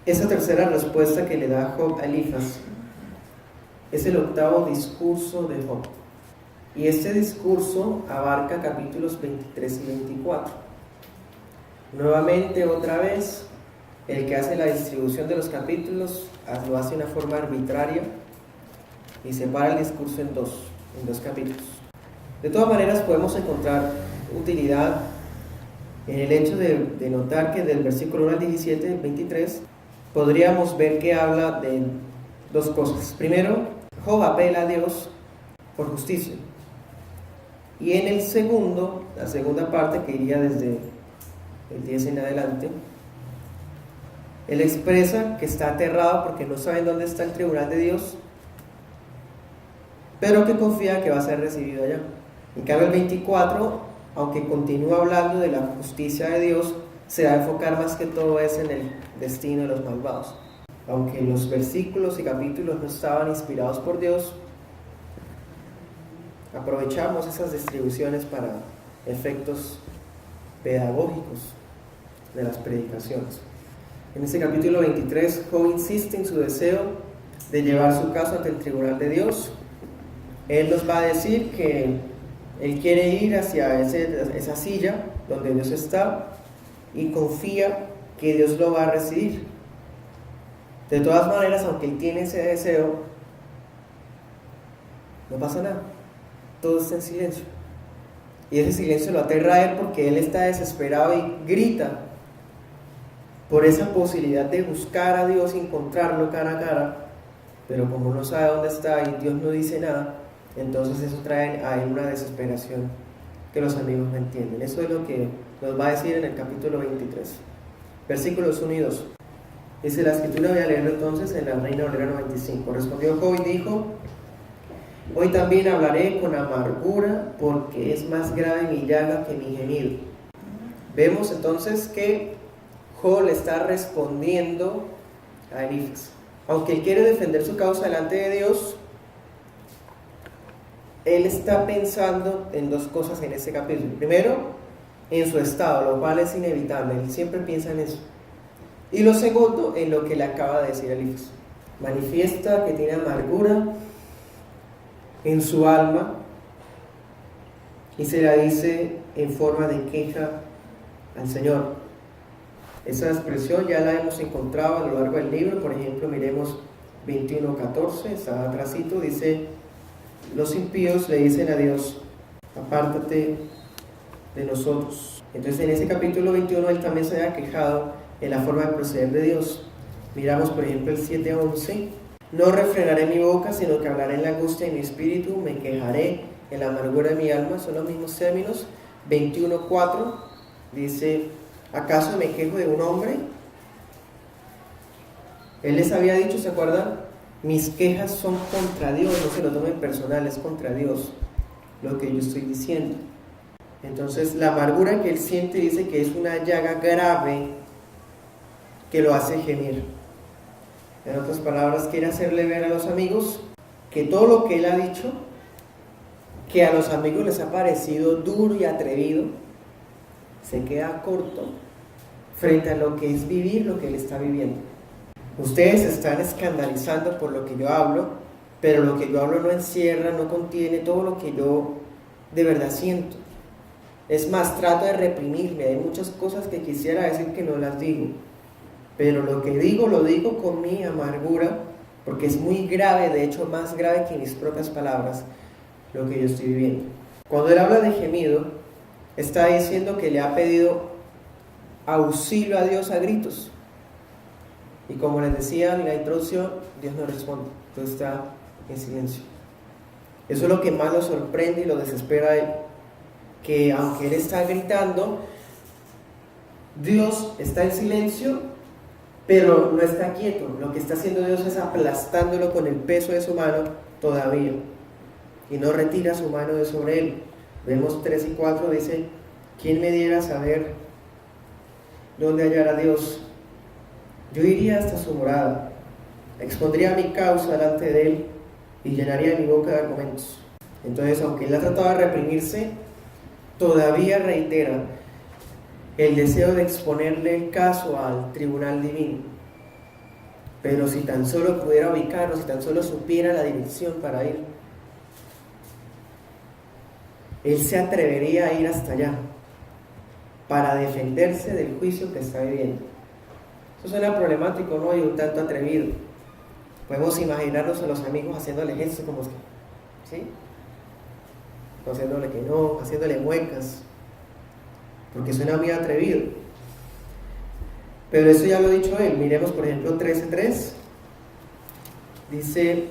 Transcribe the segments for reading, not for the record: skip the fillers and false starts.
Esa tercera respuesta que le da Job a Elifaz es el octavo discurso de Job. Y este discurso abarca capítulos 23 y 24. Nuevamente, otra vez, el que hace la distribución de los capítulos lo hace de una forma arbitraria y separa el discurso en dos capítulos. De todas maneras, podemos encontrar utilidad en el hecho de notar que del versículo 1 al 17, 23, podríamos ver que habla de dos cosas. Primero, Job apela a Dios por justicia. Y en el segundo, la segunda parte, que iría desde el 10 en adelante, él expresa que está aterrado porque no sabe dónde está el tribunal de Dios, pero que confía que va a ser recibido allá. En cambio, el 24, aunque continúa hablando de la justicia de Dios, se va a enfocar más que todo es en el destino de los malvados. Aunque los versículos y capítulos no estaban inspirados por Dios, aprovechamos esas distribuciones para efectos pedagógicos de las predicaciones. En este capítulo 23, Job insiste en su deseo de llevar su caso ante el tribunal de Dios. Él nos va a decir que él quiere ir hacia esa silla donde Dios está y confía que Dios lo va a recibir. De todas maneras, aunque él tiene ese deseo, no pasa nada. Todo está en silencio. Y ese silencio lo aterra a él porque él está desesperado y grita por esa posibilidad de buscar a Dios y encontrarlo cara a cara, pero como no sabe dónde está y Dios no dice nada, entonces eso trae a él una desesperación que los amigos no entienden. Eso es lo que nos va a decir en el capítulo 23, versículos 1 y 2. Dice la escritura, voy a leerlo entonces en la Reina Valera 95. Respondió Job y dijo: hoy también hablaré con amargura, porque es más grave mi llaga que mi gemido. Vemos entonces que Job le está respondiendo a Elifaz. Aunque él quiere defender su causa delante de Dios, él está pensando en dos cosas en este capítulo. Primero, en su estado, lo cual es inevitable. Él siempre piensa en eso. Y lo segundo, en lo que le acaba de decir a Elifaz. Manifiesta que tiene amargura en su alma y se la dice en forma de queja al Señor. Esa expresión ya la hemos encontrado a lo largo del libro. Por ejemplo, miremos 21:14, está atrásito, dice: los impíos le dicen a Dios, apártate de nosotros. Entonces en ese capítulo 21 él también se había quejado en la forma de proceder de Dios. Miramos por ejemplo el 7:11: no refrenaré mi boca, sino que hablaré en la angustia de mi espíritu, me quejaré en la amargura de mi alma. Son los mismos términos. 21:4 dice: ¿acaso me quejo de un hombre? Él les había dicho, ¿se acuerdan? Mis quejas son contra Dios, no se lo tomen personal, es contra Dios lo que yo estoy diciendo. Entonces la amargura que él siente dice que es una llaga grave que lo hace gemir. En otras palabras, quiere hacerle ver a los amigos que todo lo que él ha dicho, que a los amigos les ha parecido duro y atrevido, se queda corto frente a lo que es vivir lo que él está viviendo. Ustedes se están escandalizando por lo que yo hablo, pero lo que yo hablo no encierra, no contiene todo lo que yo de verdad siento. Es más, trato de reprimirme. Hay muchas cosas que quisiera decir que no las digo, pero lo que digo lo digo con mi amargura, porque es muy grave, de hecho más grave que mis propias palabras, lo que yo estoy viviendo. Cuando él habla de gemido, está diciendo que le ha pedido auxilio a Dios a gritos. Y como les decía en la introducción, Dios no responde, todo está en silencio. Eso es lo que más lo sorprende y lo desespera a él, que aunque él está gritando, Dios está en silencio, pero no está quieto. Lo que está haciendo Dios es aplastándolo con el peso de su mano todavía, y no retira su mano de sobre él. Vemos 3 y 4, dice: ¿quién me diera a saber dónde hallar a Dios? Yo iría hasta su morada, expondría mi causa delante de él y llenaría mi boca de argumentos. Entonces, aunque él ha tratado de reprimirse, todavía reitera el deseo de exponerle el caso al tribunal divino. pero si tan solo pudiera ubicarlo, si tan solo supiera la dirección para ir, él se atrevería a ir hasta allá para defenderse del juicio que está viviendo. Eso suena problemático, ¿no? Y un tanto atrevido. Podemos imaginarnos a los amigos haciéndole gestos como que, ¿sí? Haciéndole que no, haciéndole muecas, porque suena muy atrevido. Pero eso ya lo ha dicho él. Miremos por ejemplo 13:3. Dice: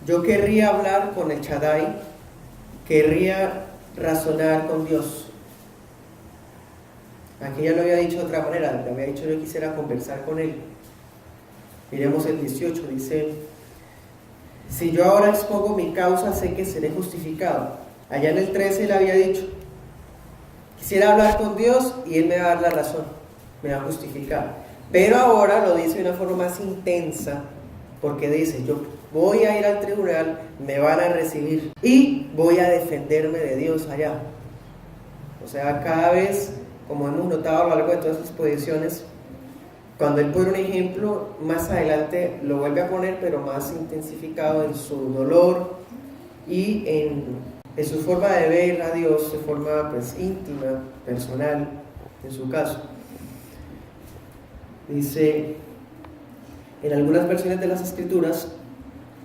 yo querría hablar con el Shaddai, querría razonar con Dios. Aquí ya lo había dicho de otra manera, le había dicho yo quisiera conversar con él. Miremos el 18, dice: si yo ahora expongo mi causa, sé que seré justificado. Allá en el 13 le había dicho: quisiera hablar con Dios y Él me va a dar la razón, me va a justificar. Pero ahora lo dice de una forma más intensa, porque dice: yo voy a ir al tribunal, me van a recibir y voy a defenderme de Dios allá. O sea, cada vez, como hemos notado a lo largo de todas sus posiciones, cuando él pone un ejemplo, más adelante lo vuelve a poner, pero más intensificado en su dolor y en su forma de ver a Dios de forma pues íntima, personal, en su caso. Dice, en algunas versiones de las Escrituras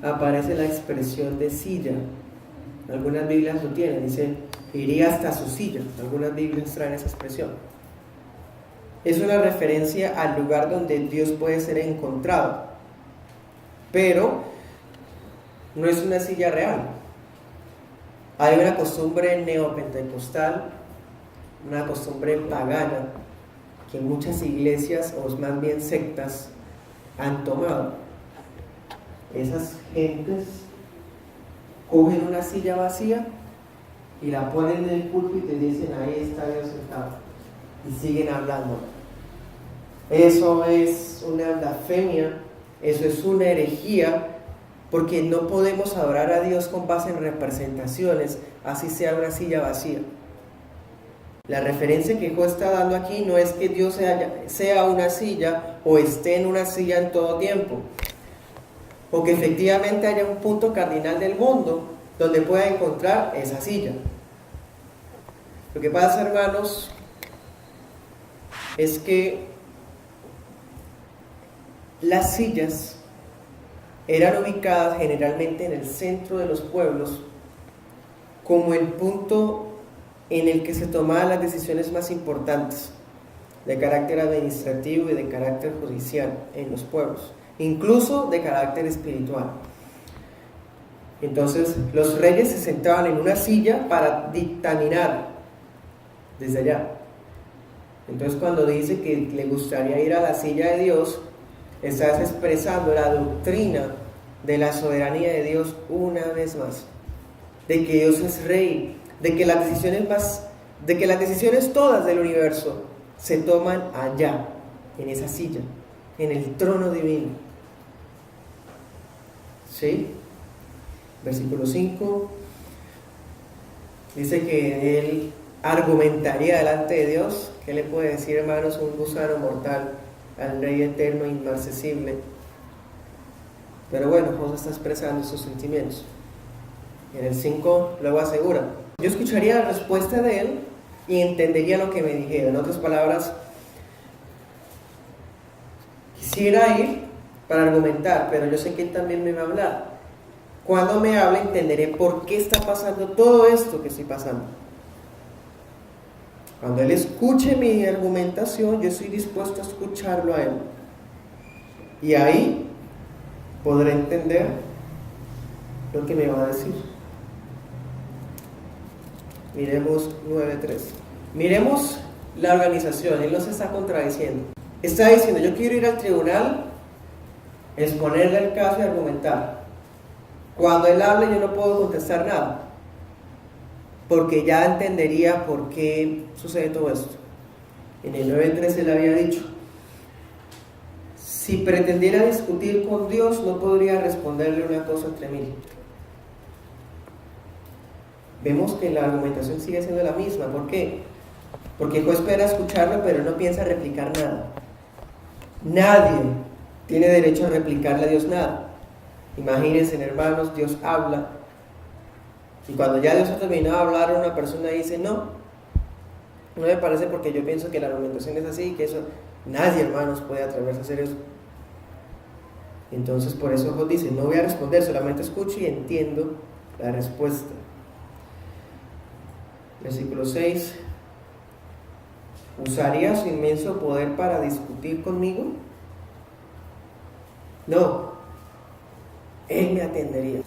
aparece la expresión de silla. Algunas Biblias lo tienen, dice, iría hasta su silla. Algunas Biblias traen esa expresión. Es una referencia al lugar donde Dios puede ser encontrado, pero no es una silla real. Hay una costumbre neopentecostal, una costumbre pagana, que muchas iglesias, o más bien sectas, han tomado. Esas gentes cogen una silla vacía y la ponen en el púlpito y dicen: ahí está Dios sentado, y siguen hablando. Eso es una blasfemia, eso es una herejía, porque no podemos adorar a Dios con base en representaciones, así sea una silla vacía. La referencia que Job está dando aquí no es que Dios sea una silla o esté en una silla en todo tiempo, o que efectivamente haya un punto cardinal del mundo donde pueda encontrar esa silla. Lo que pasa, hermanos, es que las sillas eran ubicadas generalmente en el centro de los pueblos como el punto en el que se tomaban las decisiones más importantes de carácter administrativo y de carácter judicial en los pueblos, incluso de carácter espiritual. Entonces los reyes se sentaban en una silla para dictaminar desde allá. Entonces cuando dice que le gustaría ir a la silla de Dios, estás expresando la doctrina de la soberanía de Dios una vez más, de que Dios es rey, de que las decisiones todas del universo se toman allá, en esa silla, en el trono divino. ¿Sí? Versículo 5 dice que él argumentaría delante de Dios. ¿Qué le puede decir, hermanos, un gusano mortal al Rey eterno e inmarcesible? Pero bueno, José está expresando sus sentimientos. En el 5 luego asegura: yo escucharía la respuesta de él y entendería lo que me dijera. En otras palabras, quisiera ir para argumentar, pero yo sé que él también me va a hablar. Cuando me hable entenderé por qué está pasando todo esto que estoy pasando. Cuando él escuche mi argumentación, yo estoy dispuesto a escucharlo a él. Y ahí podré entender lo que me va a decir. Miremos 9:3. Miremos la organización. Él no se está contradiciendo. Está diciendo: yo quiero ir al tribunal, exponerle el caso y argumentar. Cuando él hable, yo no puedo contestar nada, porque ya entendería por qué sucede todo esto. En el 9:3 él había dicho: si pretendiera discutir con Dios, no podría responderle una cosa entre mil. Vemos que la argumentación sigue siendo la misma. ¿Por qué? Porque Job espera escucharlo, pero no piensa replicar nada. Nadie tiene derecho a replicarle a Dios nada. Imagínense, hermanos, Dios habla, y cuando ya Dios ha terminado de hablar, una persona dice, no me parece porque yo pienso que la argumentación es así, que eso, nadie, hermanos, puede atreverse a hacer eso. Entonces, por eso Job dice, no voy a responder, solamente escucho y entiendo la respuesta. Versículo 6. ¿Usaría su inmenso poder para discutir conmigo? No, Él me atendería.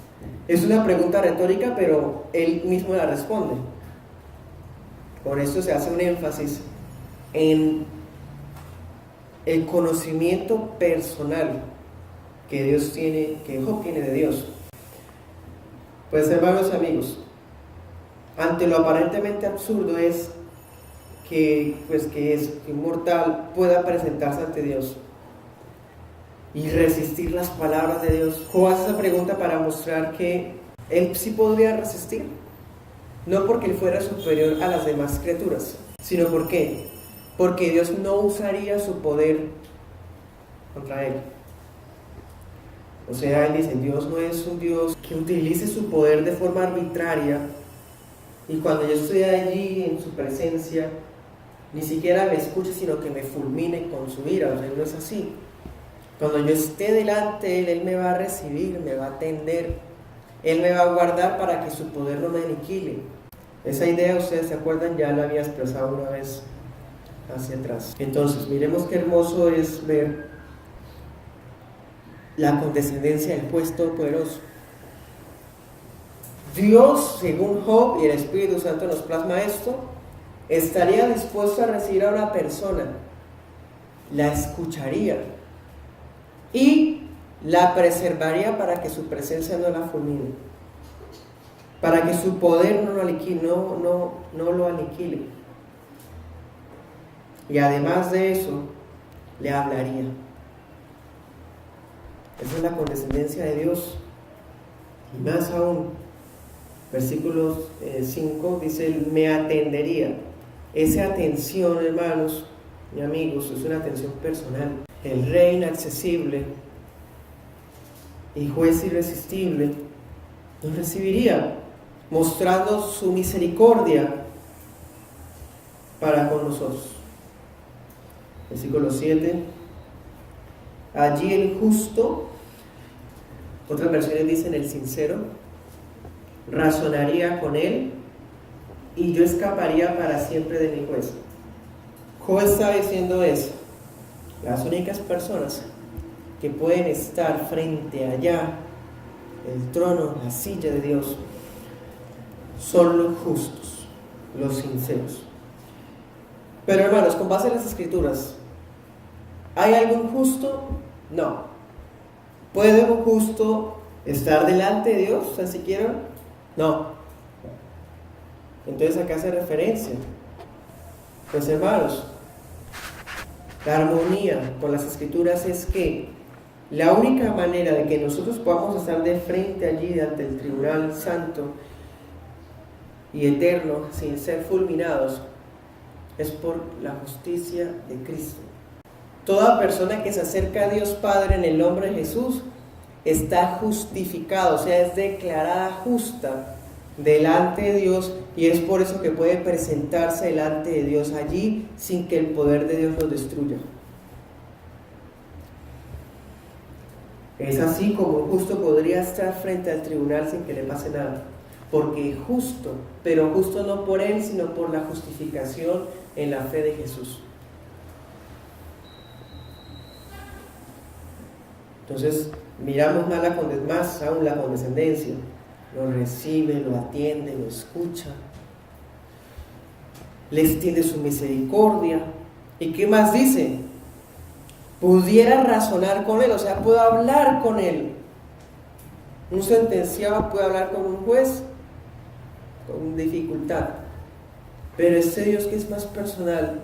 Es una pregunta retórica, pero Él mismo la responde. Por eso se hace un énfasis en el conocimiento personal que Dios tiene, que Job tiene de Dios. Pues, hermanos y amigos, ante lo aparentemente absurdo es que un mortal pueda presentarse ante Dios y resistir las palabras de Dios. Job hace esa pregunta para mostrar que él sí podría resistir, no porque él fuera superior a las demás criaturas, sino porque Dios no usaría su poder contra él. O sea, él dice, Dios no es un Dios que utilice su poder de forma arbitraria, y cuando yo estoy allí en su presencia, ni siquiera me escuche, sino que me fulmine con su ira. O sea, no es así. Cuando yo esté delante de Él me va a recibir, me va a atender, Él me va a guardar para que su poder no me aniquile. Esa idea, ustedes se acuerdan, ya la había expresado una vez hacia atrás. Entonces, miremos qué hermoso es ver la condescendencia del juez todopoderoso. Dios, según Job, y el Espíritu Santo nos plasma esto, estaría dispuesto a recibir a una persona, la escucharía y la preservaría para que su presencia no la fulmine, para que su poder no lo aniquile. Y además de eso, le hablaría. Esa es la condescendencia de Dios. Y más aún, versículo 5 dice, Él me atendería. Esa atención, hermanos y amigos, es una atención personal. El Rey inaccesible y juez irresistible nos recibiría, mostrando su misericordia para con nosotros. Versículo 7. Allí el justo, otras versiones dicen el sincero, razonaría con él y yo escaparía para siempre de mi juez. Job está diciendo eso. Las únicas personas que pueden estar frente allá, el trono, la silla de Dios, son los justos, los sinceros. Pero hermanos, con base en las Escrituras, ¿hay algún justo? No. ¿Puede un justo estar delante de Dios, tan siquiera? No. Entonces, ¿a qué hace referencia? Pues, hermanos, la armonía con las Escrituras es que la única manera de que nosotros podamos estar de frente allí ante el tribunal santo y eterno, sin ser fulminados, es por la justicia de Cristo. Toda persona que se acerca a Dios Padre en el nombre de Jesús está justificado, o sea, es declarada justa delante de Dios, y es por eso que puede presentarse delante de Dios allí sin que el poder de Dios lo destruya. Es así como un justo podría estar frente al tribunal sin que le pase nada, porque es justo, pero justo no por él, sino por la justificación en la fe de Jesús. Entonces, miramos más aún la condescendencia. Lo recibe, lo atiende, lo escucha, le extiende su misericordia. ¿Y qué más dice? Pudiera razonar con él, o sea, puedo hablar con él. Un sentenciado puede hablar con un juez con dificultad, pero este Dios que es más personal,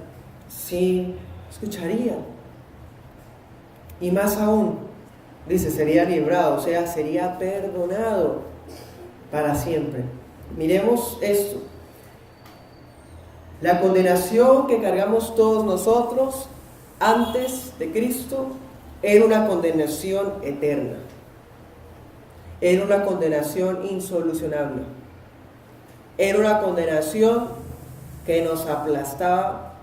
sí escucharía. Y más aún, dice, sería librado, o sea, sería perdonado para siempre. Miremos esto. La condenación que cargamos todos nosotros antes de Cristo era una condenación eterna, era una condenación insolucionable, era una condenación que nos aplastaba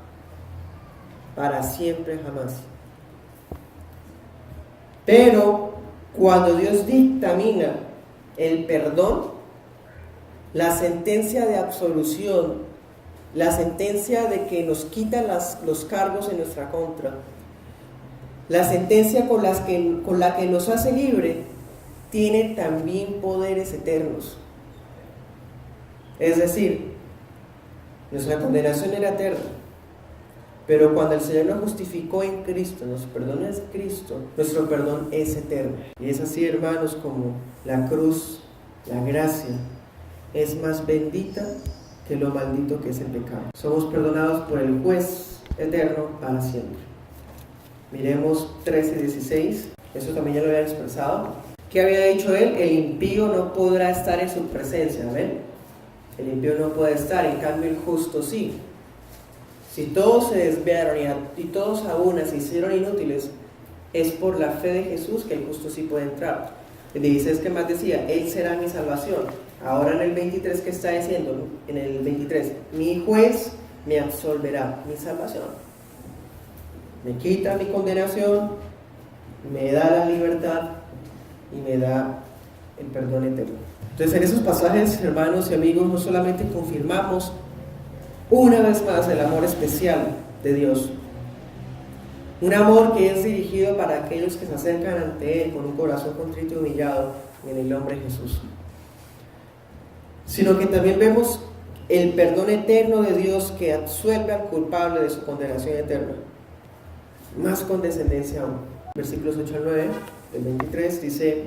para siempre jamás. Pero cuando Dios dictamina el perdón, la sentencia de absolución, la sentencia de que nos quitan los cargos en nuestra contra, la sentencia con la que nos hace libre, tiene también poderes eternos. Es decir, nuestra condenación era eterna, pero cuando el Señor nos justificó en Cristo, nos perdonó en Cristo, nuestro perdón es eterno. Y es así, hermanos, como la cruz, la gracia, es más bendita que lo maldito que es el pecado. Somos perdonados por el juez eterno para siempre. Miremos 13:16, eso también ya lo había expresado. ¿Qué había dicho él? El impío no podrá estar en su presencia, ¿ven? El impío no puede estar, en cambio el justo sí. Si todos se desviaron y todos a una se hicieron inútiles, es por la fe de Jesús que el justo sí puede entrar. El 16 que más decía, Él será mi salvación. Ahora en el 23, ¿qué está diciendo? En el 23, mi juez me absolverá, mi salvación. Me quita mi condenación, me da la libertad y me da el perdón eterno. Entonces en esos pasajes, hermanos y amigos, no solamente confirmamos una vez más el amor especial de Dios, un amor que es dirigido para aquellos que se acercan ante Él con un corazón contrito y humillado en el nombre de Jesús, sino que también vemos el perdón eterno de Dios que absuelve al culpable de su condenación eterna. Más condescendencia aún. Versículos 8 al 9 del 23 dice: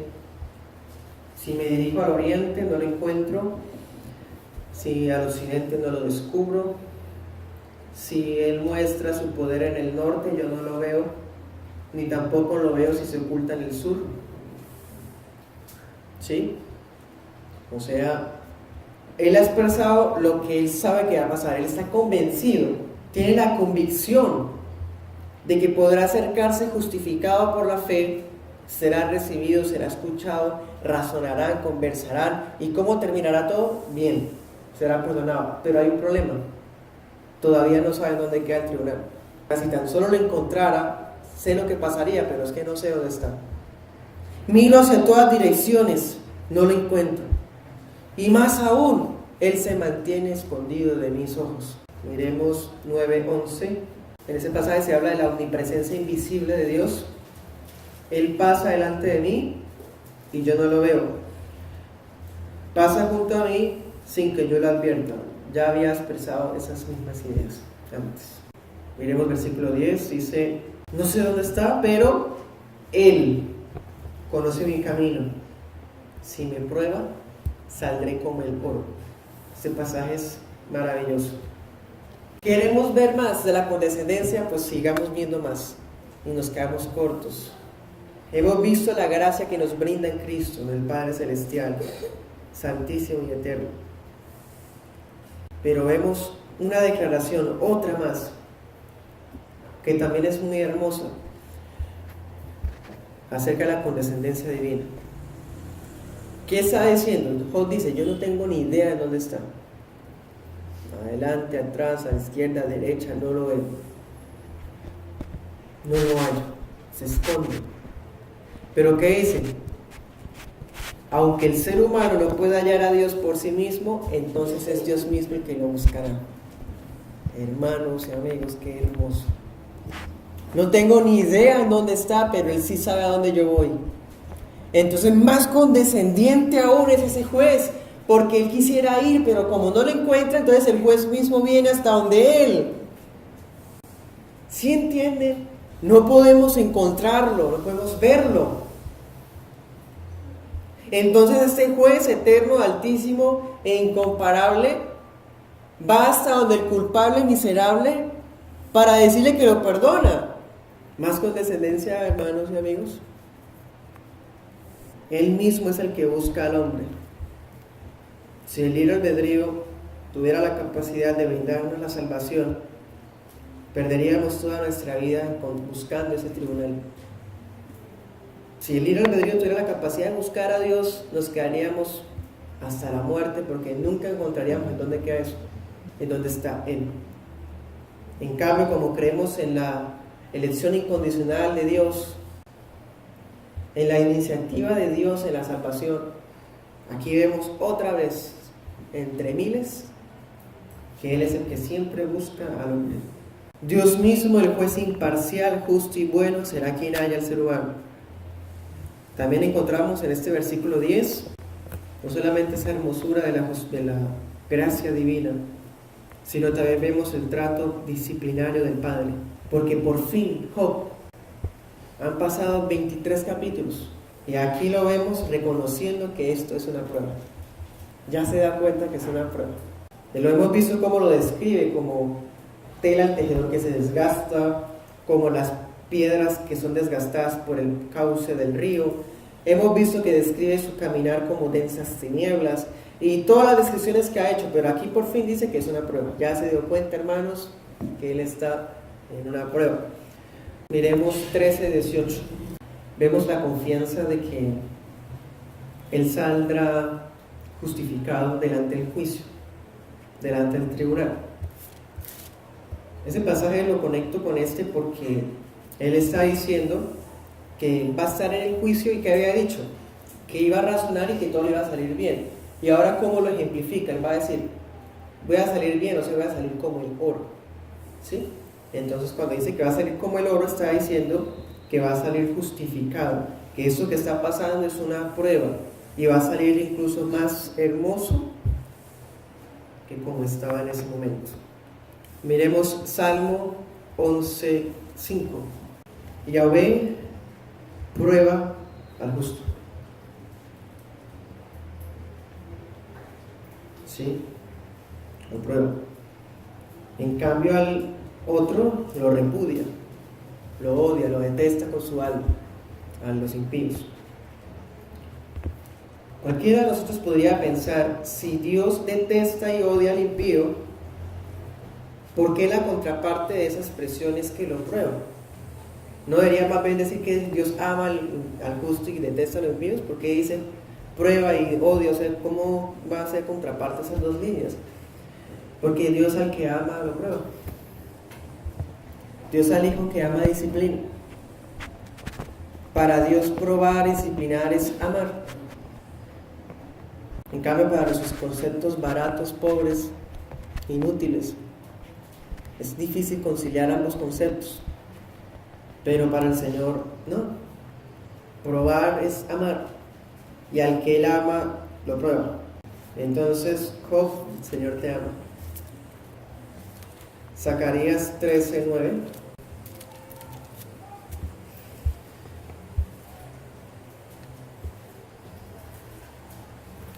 si me dirijo al oriente no lo encuentro, si al occidente no lo descubro, si Él muestra su poder en el norte yo no lo veo, ni tampoco lo veo si se oculta en el sur. ¿Sí? O sea, Él ha expresado lo que Él sabe que va a pasar. Él está convencido, tiene la convicción de que podrá acercarse justificado por la fe, será recibido, será escuchado, razonarán, conversarán. ¿Y cómo terminará todo? Bien, será perdonado. Pero hay un problema, todavía no saben dónde queda el tribunal. Si tan solo lo encontrara, sé lo que pasaría, pero es que no sé dónde está. Miro hacia todas direcciones, no lo encuentro. Y más aún, Él se mantiene escondido de mis ojos. Miremos 9:11. En ese pasaje se habla de la omnipresencia invisible de Dios. Él pasa delante de mí y yo no lo veo. Pasa junto a mí sin que yo lo advierta. Ya había expresado esas mismas ideas antes. Miremos versículo 10, dice: no sé dónde está, pero Él conoce mi camino. Si me prueba, saldré como el oro. Este pasaje es maravilloso. ¿Queremos ver más de la condescendencia? Pues sigamos viendo más y nos quedamos cortos. Hemos visto la gracia que nos brinda en Cristo, en el Padre Celestial, Santísimo y Eterno. Pero vemos una declaración, otra más, que también es muy hermosa, acerca de la condescendencia divina. ¿Qué está diciendo? Job dice: yo no tengo ni idea de dónde está. Adelante, atrás, a la izquierda, a la derecha, no lo veo. No lo hallo, se esconde. Pero ¿qué dice? Aunque el ser humano no pueda hallar a Dios por sí mismo, entonces es Dios mismo el que lo buscará. Hermanos y amigos, qué hermoso. No tengo ni idea en dónde está, pero Él sí sabe a dónde yo voy. Entonces más condescendiente aún es ese juez, porque Él quisiera ir, pero como no lo encuentra, entonces el juez mismo viene hasta donde Él. ¿Sí entienden? No podemos encontrarlo, no podemos verlo. Entonces este juez eterno, altísimo e incomparable va hasta donde el culpable miserable para decirle que lo perdona. Más condescendencia, hermanos y amigos. Él mismo es el que busca al hombre. Si el libre albedrío tuviera la capacidad de brindarnos la salvación, perderíamos toda nuestra vida buscando ese tribunal. Si el libre albedrío tuviera la capacidad de buscar a Dios, nos quedaríamos hasta la muerte, porque nunca encontraríamos en dónde queda eso, en dónde está Él. En cambio, como creemos en la elección incondicional de Dios, en la iniciativa de Dios en la salvación, aquí vemos otra vez, entre miles, que Él es el que siempre busca al hombre. Dios mismo, el juez imparcial, justo y bueno, será quien haya al ser humano. También encontramos en este versículo 10, no solamente esa hermosura de la gracia divina, sino también vemos el trato disciplinario del Padre. Porque por fin, Job, han pasado 23 capítulos, y aquí lo vemos reconociendo que esto es una prueba. Ya se da cuenta que es una prueba. Y lo hemos visto cómo lo describe, como tela al tejedor que se desgasta, como las piedras que son desgastadas por el cauce del río. Hemos visto que describe su caminar como densas tinieblas y todas las descripciones que ha hecho, pero aquí por fin dice que es una prueba. Ya se dio cuenta, hermanos, que Él está en una prueba. Miremos 13:18. Vemos la confianza de que Él saldrá justificado delante del juicio, delante del tribunal. Ese pasaje lo conecto con este porque Él está diciendo que va a estar en el juicio y que había dicho que iba a razonar y que todo le iba a salir bien. Y ahora, ¿cómo lo ejemplifica? Él va a decir, voy a salir bien, o sea, voy a salir como el oro, ¿sí? Entonces, cuando dice que va a salir como el oro, está diciendo que va a salir justificado, que eso que está pasando es una prueba y va a salir incluso más hermoso que como estaba en ese momento. Miremos Salmo 11:5. Yahvé prueba al justo. ¿Sí? Lo prueba. En cambio al otro lo repudia, lo odia, lo detesta con su alma, a los impíos. Cualquiera de nosotros podría pensar, si Dios detesta y odia al impío, ¿por qué la contraparte de esa expresión es que lo prueba? ¿No debería más bien decir que Dios ama al justo y detesta a los impíos? ¿Por qué dice prueba y odio? O sea, ¿cómo va a ser contraparte esas dos líneas? Porque Dios al que ama lo prueba. Dios al hijo que ama disciplina. Para Dios probar, disciplinar es amar. En cambio, para nuestros conceptos baratos, pobres, inútiles, es difícil conciliar ambos conceptos. Pero para el Señor, no. Probar es amar. Y al que Él ama, lo prueba. Entonces, Job, el Señor te ama. Zacarías 13:9.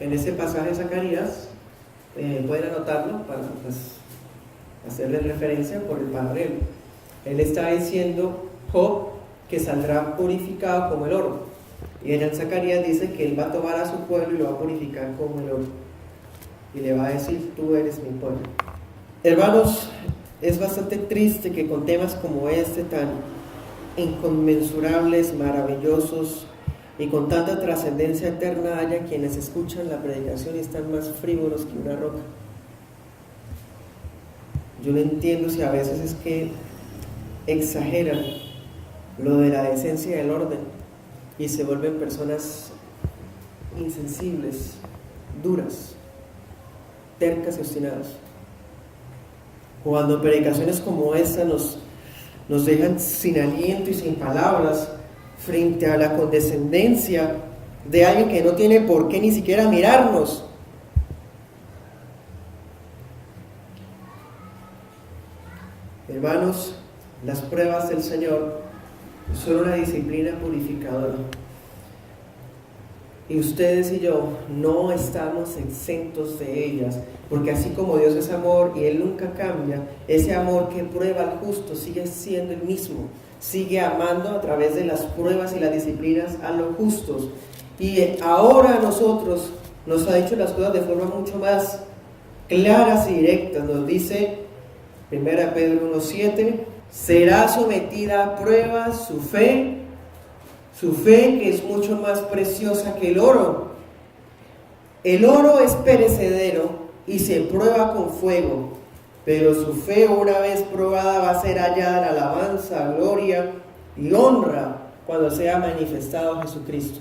En ese pasaje de Zacarías, pueden anotarlo para hacerle referencia por el paralelo. Él está diciendo, Job, que saldrá purificado como el oro. Y en el Zacarías dice que Él va a tomar a su pueblo y lo va a purificar como el oro. Y le va a decir, tú eres mi pueblo. Hermanos, es bastante triste que con temas como este, tan inconmensurables, maravillosos y con tanta trascendencia eterna, haya quienes escuchan la predicación y están más frívolos que una roca. Yo no entiendo si a veces es que exageran lo de la decencia y el orden y se vuelven personas insensibles, duras, tercas y obstinadas. Cuando predicaciones como esta nos dejan sin aliento y sin palabras frente a la condescendencia de alguien que no tiene por qué ni siquiera mirarnos. Hermanos, las pruebas del Señor son una disciplina purificadora. Y ustedes y yo no estamos exentos de ellas, porque así como Dios es amor y Él nunca cambia, ese amor que prueba al justo sigue siendo el mismo, sigue amando a través de las pruebas y las disciplinas a los justos. Y ahora a nosotros nos ha dicho las cosas de forma mucho más claras y directas. Nos dice 1 Pedro 1:7, será sometida a prueba su fe, Su fe, que es mucho más preciosa que el oro. El oro es perecedero y se prueba con fuego, pero su fe, una vez probada, va a ser hallada en alabanza, gloria y honra cuando sea manifestado Jesucristo.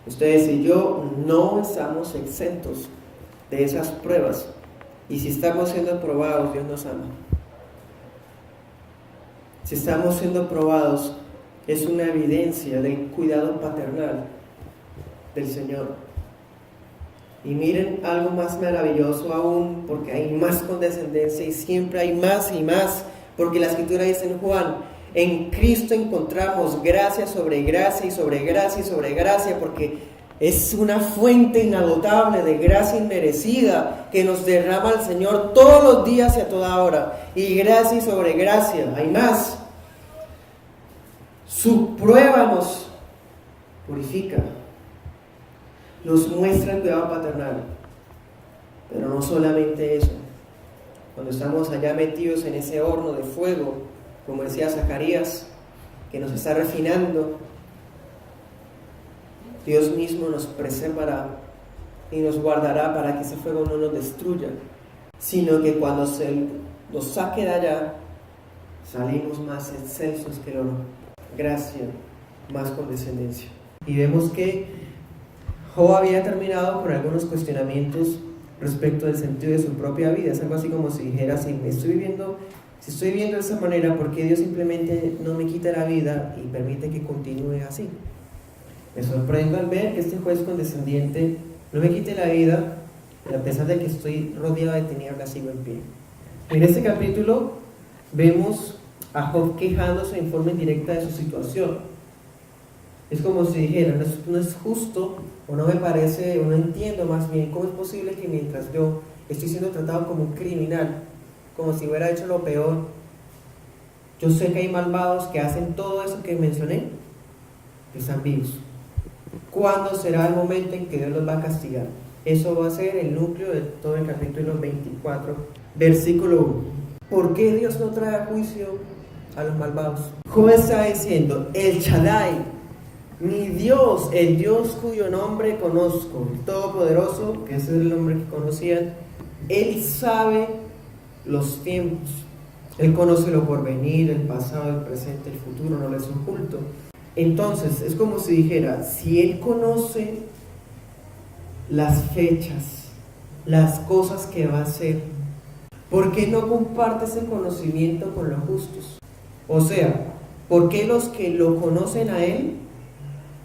Ustedes y yo no estamos exentos de esas pruebas, y si estamos siendo probados, Dios nos ama. Si estamos siendo probados, es una evidencia del cuidado paternal del Señor. Y miren algo más maravilloso aún, porque hay más condescendencia y siempre hay más y más, porque la Escritura dice en Juan: en Cristo encontramos gracia sobre gracia y sobre gracia y sobre gracia, porque es una fuente inagotable de gracia inmerecida que nos derrama el Señor todos los días y a toda hora. Y gracia y sobre gracia, hay más. Su prueba nos purifica, nos muestra el cuidado paternal. Pero no solamente eso. Cuando estamos allá metidos en ese horno de fuego, como decía Zacarías, que nos está refinando, Dios mismo nos preservará y nos guardará para que ese fuego no nos destruya, sino que cuando se nos saque de allá, salimos más excelsos que el oro. Gracia, más condescendencia. Y vemos que Job había terminado con algunos cuestionamientos respecto del sentido de su propia vida. Es algo así como si dijera: si estoy viviendo de esa manera, ¿por qué Dios simplemente no me quita la vida y permite que continúe así? Me sorprendo al ver que este juez condescendiente no me quite la vida, y a pesar de que estoy rodeado de tinieblas, sigo en pie. En este capítulo vemos a Job quejándose en forma indirecta de su situación. Es como si dijera: no es justo, o no me parece, o no entiendo más bien cómo es posible que mientras yo estoy siendo tratado como un criminal, como si hubiera hecho lo peor, yo sé que hay malvados que hacen todo eso que mencioné, que están vivos. ¿Cuándo será el momento en que Dios los va a castigar? Eso va a ser el núcleo de todo el capítulo 24, versículo 1. ¿Por qué Dios no trae a juicio a los malvados? Job está diciendo: el Shaddai, mi Dios, el Dios cuyo nombre conozco, el Todopoderoso, que ese es el nombre que conocían, Él sabe los tiempos. Él conoce lo porvenir, el pasado, el presente, el futuro, no les oculto. Entonces, es como si dijera: si Él conoce las fechas, las cosas que va a hacer, ¿por qué no comparte ese conocimiento con los justos? O sea, ¿por qué los que lo conocen a Él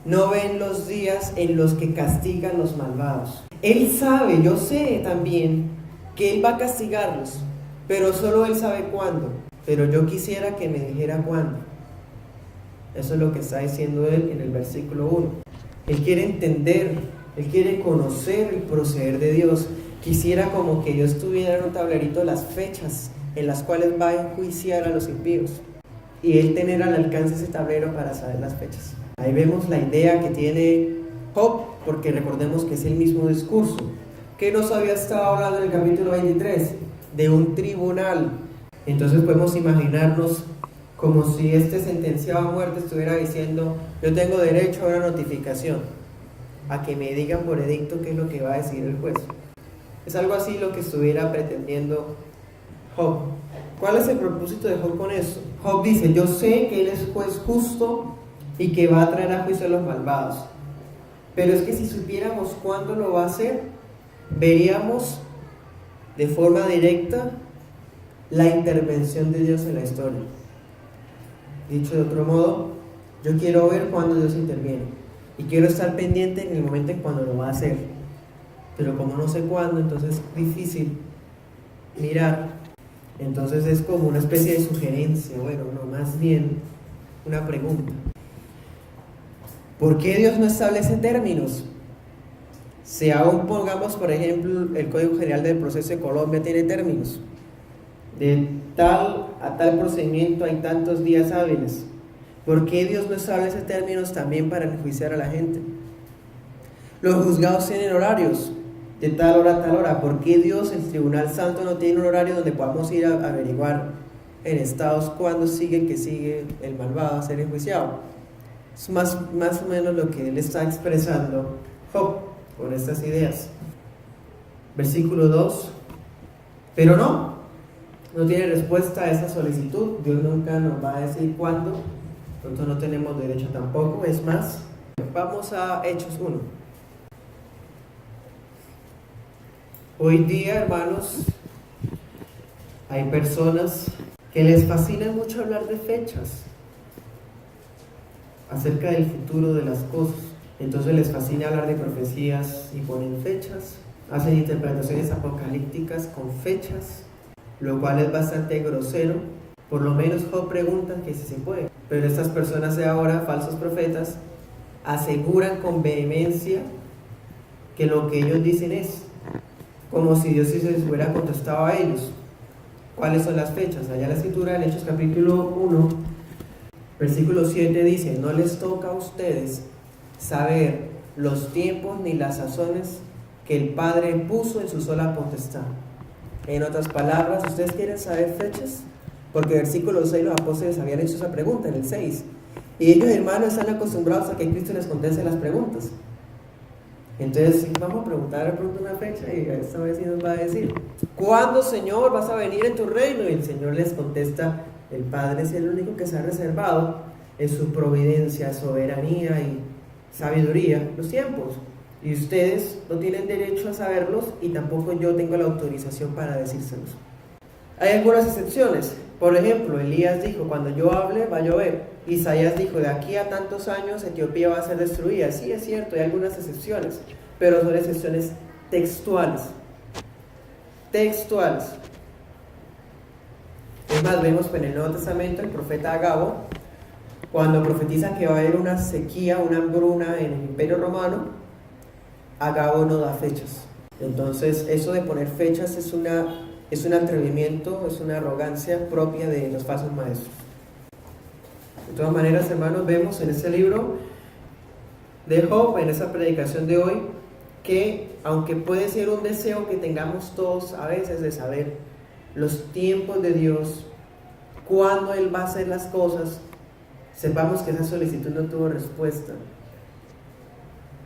no ven los días en los que castiga a los malvados? Él sabe, yo sé también que Él va a castigarlos, pero solo Él sabe cuándo. Pero yo quisiera que me dijera cuándo. Eso es lo que está diciendo Él en el versículo 1. Él quiere entender, Él quiere conocer el proceder de Dios. Quisiera como que Dios tuviera en un tablerito las fechas en las cuales va a enjuiciar a los impíos, y Él tener al alcance ese tablero para saber las fechas. Ahí vemos la idea que tiene Job, porque recordemos que es el mismo discurso que nos había estado hablando en el capítulo 23, de un tribunal. Entonces podemos imaginarnos como si este sentenciado a muerte estuviera diciendo: yo tengo derecho a una notificación, a que me digan por edicto qué es lo que va a decir el juez. Es algo así lo que estuviera pretendiendo Job. ¿Cuál es el propósito de Job con eso? Job dice: yo sé que Él es juez justo y que va a traer a juicio a los malvados, pero es que si supiéramos cuándo lo va a hacer, veríamos de forma directa la intervención de Dios en la historia. Dicho de otro modo, yo quiero ver cuándo Dios interviene y quiero estar pendiente en el momento en cuando lo va a hacer, pero como no sé cuándo, entonces es difícil mirar. Entonces es como una especie de sugerencia, bueno, no, más bien una pregunta. ¿Por qué Dios no establece términos? Si aún pongamos, por ejemplo, el Código General del Proceso de Colombia tiene términos. De tal a tal procedimiento hay tantos días hábiles. ¿Por qué Dios no establece términos también para enjuiciar a la gente? Los juzgados tienen horarios, de tal hora a tal hora. ¿Por qué Dios, el Tribunal Santo, no tiene un horario donde podamos ir a averiguar en estados cuando sigue el malvado a ser enjuiciado. Es más o menos lo que él está expresando Job con estas ideas. Versículo 2. Pero no tiene respuesta a esa solicitud. Dios nunca nos va a decir cuándo. Nosotros no tenemos derecho tampoco. Es más, vamos a Hechos 1. Hoy día, hermanos, hay personas que les fascina mucho hablar de fechas, acerca del futuro de las cosas. Entonces les fascina hablar de profecías y ponen fechas, hacen interpretaciones apocalípticas con fechas, lo cual es bastante grosero. Por lo menos Job pregunta que si se puede, pero estas personas de ahora, falsos profetas, aseguran con vehemencia que lo que ellos dicen es, como si Dios se les hubiera contestado a ellos. ¿Cuáles son las fechas? Allá en la escritura, en Hechos capítulo 1, versículo 7 dice: no les toca a ustedes saber los tiempos ni las sazones que el Padre puso en su sola potestad. En otras palabras, ¿ustedes quieren saber fechas? Porque en el versículo 6 los apóstoles habían hecho esa pregunta, en el 6. Y ellos, hermanos, están acostumbrados a que Cristo les conteste las preguntas. Entonces, vamos a preguntar de pronto una fecha y esta vez sí nos va a decir: ¿cuándo, Señor, vas a venir en tu reino? Y el Señor les contesta: el Padre es el único que se ha reservado en su providencia, soberanía y sabiduría los tiempos. Y ustedes no tienen derecho a saberlos y tampoco yo tengo la autorización para decírselos. Hay algunas excepciones. Por ejemplo, Elías dijo: cuando yo hable va a llover. Isaías dijo: de aquí a tantos años Etiopía va a ser destruida. Sí, es cierto, hay algunas excepciones, pero son excepciones textuales. Es más, vemos en el Nuevo Testamento el profeta Agabo, cuando profetiza que va a haber una sequía, una hambruna en el Imperio Romano. Agabo no da fechas. Entonces, eso de poner fechas es un atrevimiento, es una arrogancia propia de los falsos maestros. De todas maneras, hermanos, vemos en este libro de Job, en esa predicación de hoy, que aunque puede ser un deseo que tengamos todos a veces de saber los tiempos de Dios, cuándo Él va a hacer las cosas, sepamos que esa solicitud no tuvo respuesta.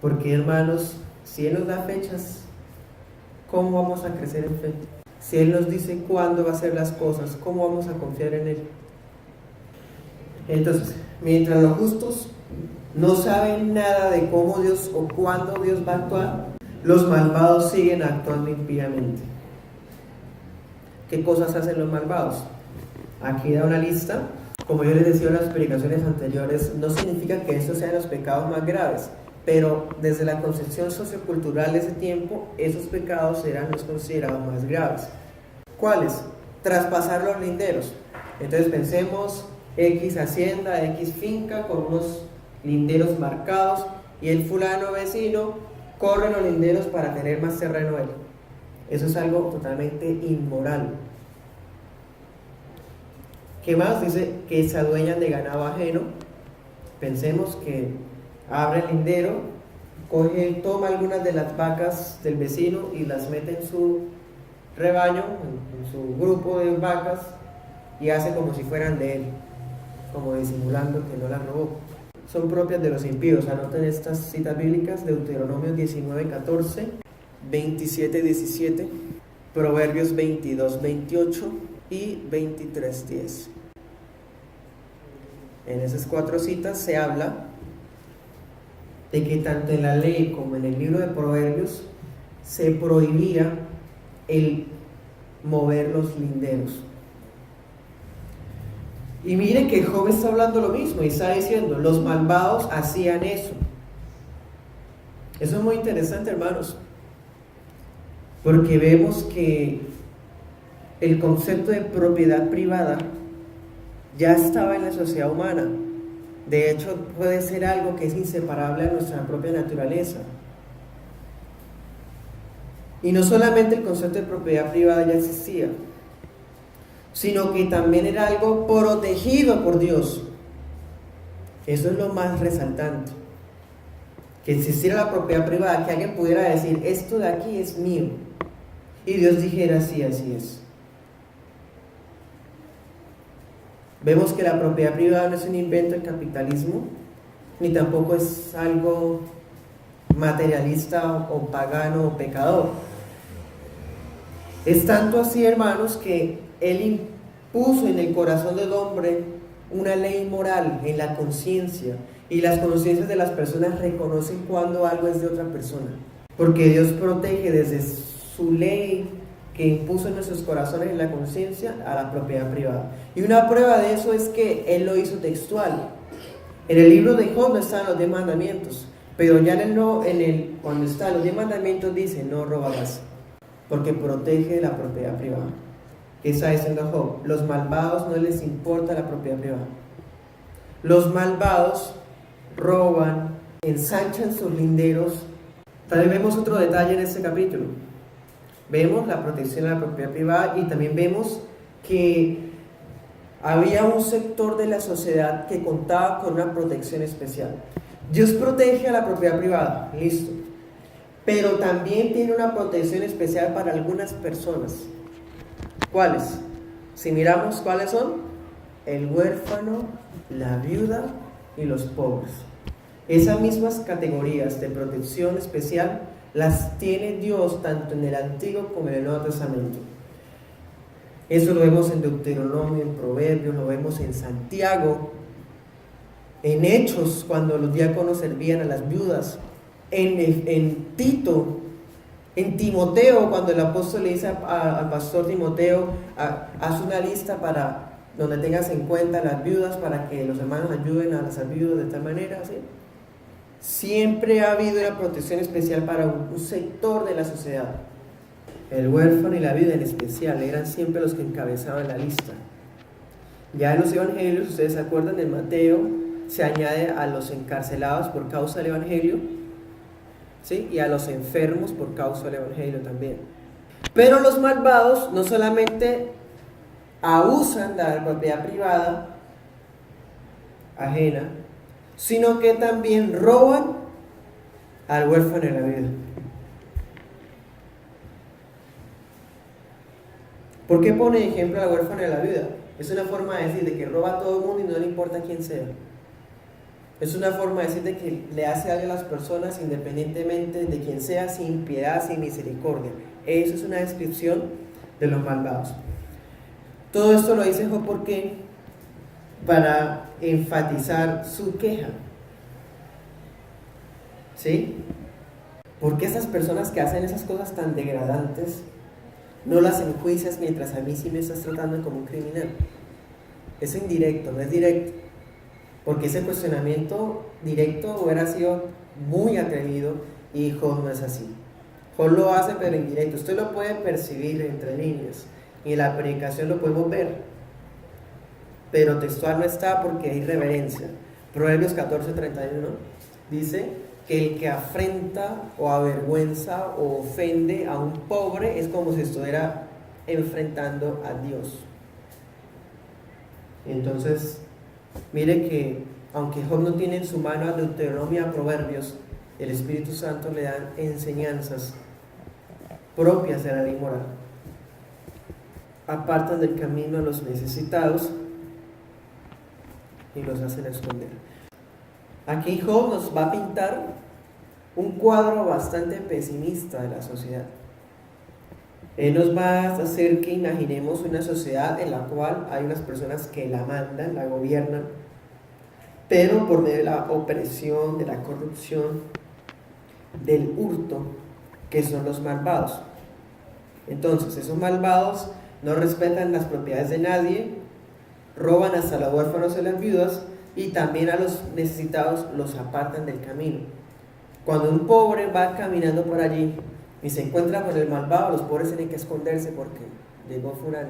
Porque, hermanos, si Él nos da fechas, ¿cómo vamos a crecer en fe? Si Él nos dice cuándo va a hacer las cosas, ¿cómo vamos a confiar en Él? Entonces, mientras los justos no saben nada de cómo Dios o cuándo Dios va a actuar, los malvados siguen actuando impíamente. ¿Qué cosas hacen los malvados? Aquí da una lista. Como yo les decía en las predicaciones anteriores, no significa que estos sean los pecados más graves, pero desde la concepción sociocultural de ese tiempo, esos pecados eran los considerados más graves. ¿Cuáles? Traspasar los linderos. Entonces pensemos: X hacienda, X finca con unos linderos marcados, y el fulano vecino corre los linderos para tener más terreno él. Eso es algo totalmente inmoral. ¿Qué más? Dice que se adueñan de ganado ajeno. Pensemos que abre el lindero, toma algunas de las vacas del vecino y las mete en su rebaño, en su grupo de vacas, y hace como si fueran de él, como disimulando que no las robó. Son propias de los impíos. Anoten estas citas bíblicas: Deuteronomio 19:14, 27:17, Proverbios 22:28 y 23:10. En esas 4 citas se habla de que tanto en la ley como en el libro de Proverbios se prohibía el mover los linderos. Y miren que Job está hablando lo mismo y está diciendo: los malvados hacían eso. Eso es muy interesante, hermanos, porque vemos que el concepto de propiedad privada ya estaba en la sociedad humana. De hecho, puede ser algo que es inseparable a nuestra propia naturaleza. Y no solamente el concepto de propiedad privada ya existía, sino que también era algo protegido por Dios. Eso es lo más resaltante. Que existiera la propiedad privada, que alguien pudiera decir: esto de aquí es mío, y Dios dijera: sí, así es. Vemos que la propiedad privada no es un invento del capitalismo, ni tampoco es algo materialista o pagano o pecador. Es tanto así, hermanos, que Él impuso en el corazón del hombre una ley moral en la conciencia, y las conciencias de las personas reconocen cuando algo es de otra persona, porque Dios protege desde su ley que impuso en nuestros corazones en la conciencia a la propiedad privada. Y una prueba de eso es que Él lo hizo textual. En el libro de Job no están los 10 mandamientos, pero ya cuando están los 10 mandamientos dice: no robarás, porque protege la propiedad privada. ¿Qué está diciendo Job? Los malvados no les importa la propiedad privada. Los malvados roban, ensanchan sus linderos. También vemos otro detalle en este capítulo. Vemos la protección de la propiedad privada, y también vemos que había un sector de la sociedad que contaba con una protección especial. Dios protege a la propiedad privada, listo, pero también tiene una protección especial para algunas personas. ¿Cuáles? Si miramos, ¿cuáles son? El huérfano, la viuda y los pobres. Esas mismas categorías de protección especial las tiene Dios tanto en el Antiguo como en el Nuevo Testamento. Eso lo vemos en Deuteronomio, en Proverbios, lo vemos en Santiago, en Hechos, cuando los diáconos servían a las viudas, en Tito, en Timoteo, cuando el apóstol le dice al pastor Timoteo: haz una lista para donde tengas en cuenta las viudas, para que los hermanos ayuden a las viudas de tal manera, ¿sí? Siempre ha habido una protección especial para un sector de la sociedad. El huérfano y la viuda en especial eran siempre los que encabezaban la lista. Ya en los evangelios, ustedes se acuerdan, en Mateo se añade a los encarcelados por causa del evangelio, ¿sí? Y a los enfermos por causa del evangelio también. Pero los malvados no solamente abusan de la propiedad privada ajena, sino que también roban al huérfano y la viuda. ¿Por qué pone ejemplo al huérfano y a la viuda? Es una forma de decir de que roba a todo el mundo y no le importa quién sea. Es una forma de decir de que le hace algo a las personas independientemente de quién sea, sin piedad, sin misericordia. Eso es una descripción de los malvados. Todo esto lo dice Job porque para enfatizar su queja. ¿Sí? Porque esas personas que hacen esas cosas tan degradantes no las enjuicias, mientras a mí sí me estás tratando como un criminal? Es indirecto, no es directo. Porque ese cuestionamiento directo hubiera sido muy atrevido, y Job no es así. Job lo hace pero indirecto. Usted lo puede percibir entre líneas, y en la predicación lo podemos ver, pero textual no está porque hay reverencia. Proverbios 14:31 dice que el que afrenta o avergüenza o ofende a un pobre es como si estuviera enfrentando a Dios. Entonces, mire que aunque Job no tiene en su mano a Deuteronomio, a Proverbios, el Espíritu Santo le da enseñanzas propias de la ley moral. Apartan del camino a los necesitados y los hacen esconder. Aquí Job nos va a pintar un cuadro bastante pesimista de la sociedad. Él nos va a hacer que imaginemos una sociedad en la cual hay unas personas que la mandan, la gobiernan, pero por medio de la opresión, de la corrupción, del hurto, que son los malvados. Entonces, esos malvados no respetan las propiedades de nadie, roban hasta los huérfanos y las viudas, y también a los necesitados los apartan del camino. Cuando un pobre va caminando por allí y se encuentra con el malvado, los pobres tienen que esconderse porque llegó fulano.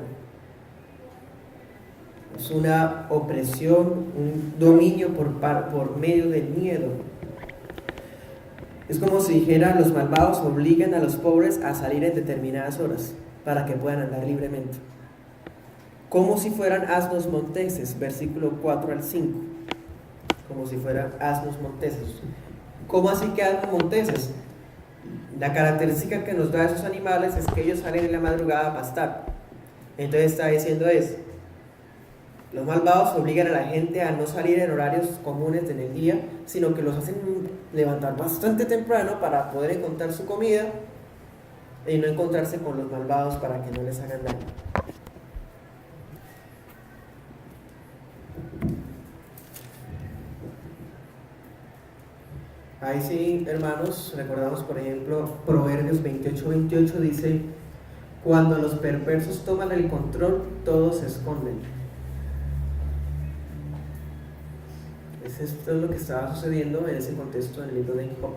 Es una opresión, un dominio por medio del miedo. Es como si dijera: los malvados obligan a los pobres a salir en determinadas horas para que puedan andar libremente. Como si fueran asnos monteses, versículo 4 al 5. Como si fueran asnos monteses. ¿Cómo así que asnos monteses? La característica que nos da esos animales es que ellos salen en la madrugada a pastar. Entonces está diciendo Los malvados obligan a la gente a no salir en horarios comunes en el día, sino que los hacen levantar bastante temprano para poder encontrar su comida y no encontrarse con los malvados para que no les hagan daño. Ahí sí, hermanos, recordamos por ejemplo Proverbios 28:28 dice: cuando los perversos toman el control, todos se esconden. Esto es lo que estaba sucediendo en ese contexto en el libro de Job.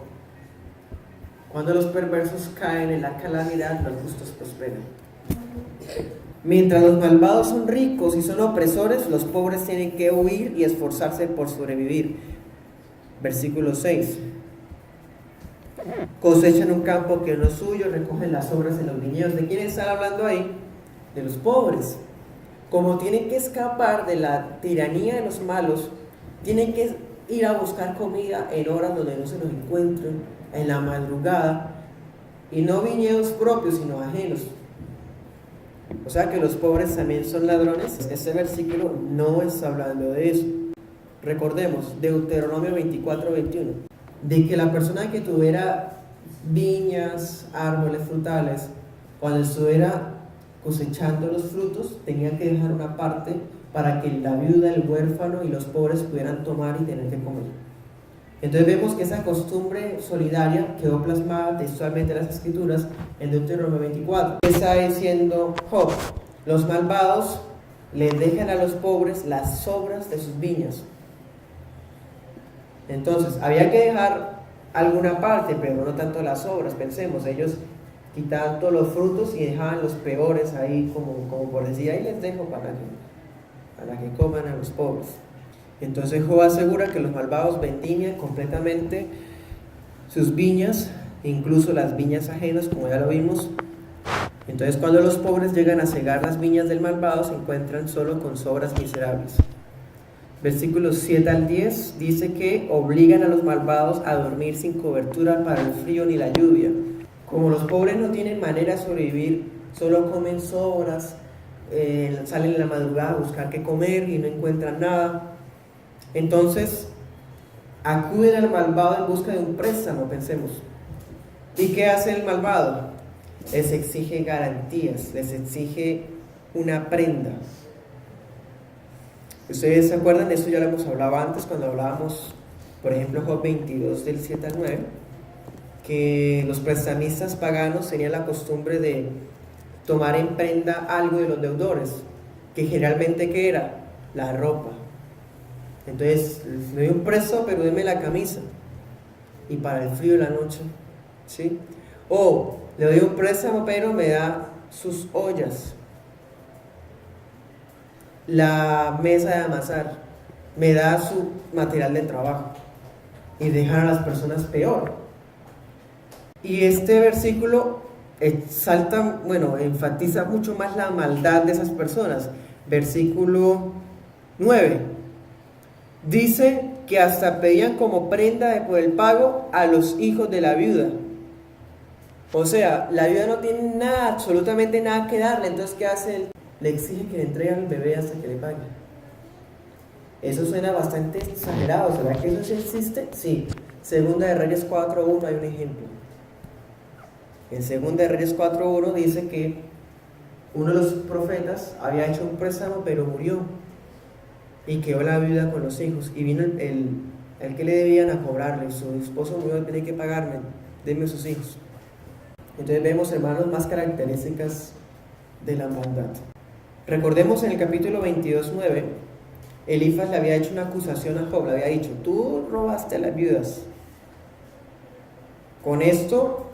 Cuando los perversos caen en la calamidad, los justos prosperan. Mientras los malvados son ricos y son opresores, los pobres tienen que huir y esforzarse por sobrevivir. Versículo 6. Cosechan un campo que no es suyo, recogen las obras en los viñedos. ¿De quién están hablando ahí? De los pobres. Como tienen que escapar de la tiranía de los malos, tienen que ir a buscar comida en horas donde no se los encuentren, en la madrugada, y no viñedos propios, sino ajenos. O sea que los pobres también son ladrones. Este versículo no está hablando de eso. Recordemos, Deuteronomio 24:21, de que la persona que tuviera viñas, árboles frutales, cuando estuviera cosechando los frutos, tenía que dejar una parte para que la viuda, el huérfano y los pobres pudieran tomar y tener que comer. Entonces vemos que esa costumbre solidaria quedó plasmada textualmente en las Escrituras en Deuteronomio 24. Está diciendo Job: los malvados les dejan a los pobres las sobras de sus viñas. Entonces había que dejar alguna parte, pero no tanto las sobras. Pensemos, ellos quitaban todos los frutos y dejaban los peores ahí, como por decir, ahí les dejo para que coman a los pobres. Entonces Job asegura que los malvados vendimian completamente sus viñas, incluso las viñas ajenas, como ya lo vimos. Entonces cuando los pobres llegan a cegar las viñas del malvado, se encuentran solo con sobras miserables. Versículos 7 al 10 dice que obligan a los malvados a dormir sin cobertura para el frío ni la lluvia. Como los pobres no tienen manera de sobrevivir, solo comen sobras, salen en la madrugada a buscar qué comer y no encuentran nada. Entonces acuden al malvado en busca de un préstamo, pensemos. ¿Y qué hace el malvado? Les exige garantías, les exige una prenda. ¿Ustedes se acuerdan? De esto ya lo hemos hablado antes, cuando hablábamos, por ejemplo, Job 22 del 7 al 9, que los prestamistas paganos tenían la costumbre de tomar en prenda algo de los deudores, que generalmente, ¿qué era? La ropa. Entonces, le doy un préstamo, pero deme la camisa, y para el frío de la noche, ¿sí? O le doy un préstamo, pero me da sus ollas, la mesa de amasar, me da su material de trabajo, y dejar a las personas peor. Y este versículo enfatiza mucho más la maldad de esas personas. Versículo 9 dice que hasta pedían como prenda por el pago a los hijos de la viuda. O sea, la viuda no tiene nada, absolutamente nada que darle. Entonces, ¿qué hace él? Le exige que le entregue al bebé hasta que le pague. Eso suena bastante exagerado. ¿Será que eso sí existe? Sí. Segunda de Reyes 4:1 hay un ejemplo. En Segunda de Reyes 4:1 dice que uno de los profetas había hecho un préstamo, pero murió y quedó la viuda con los hijos, y vino el que le debían a cobrarle. Su esposo murió, tiene que pagarme, denme sus hijos. Entonces vemos, hermanos, más características de la maldad. Recordemos en el capítulo 22:9, Elifaz le había hecho una acusación a Job, le había dicho: tú robaste a las viudas. Con esto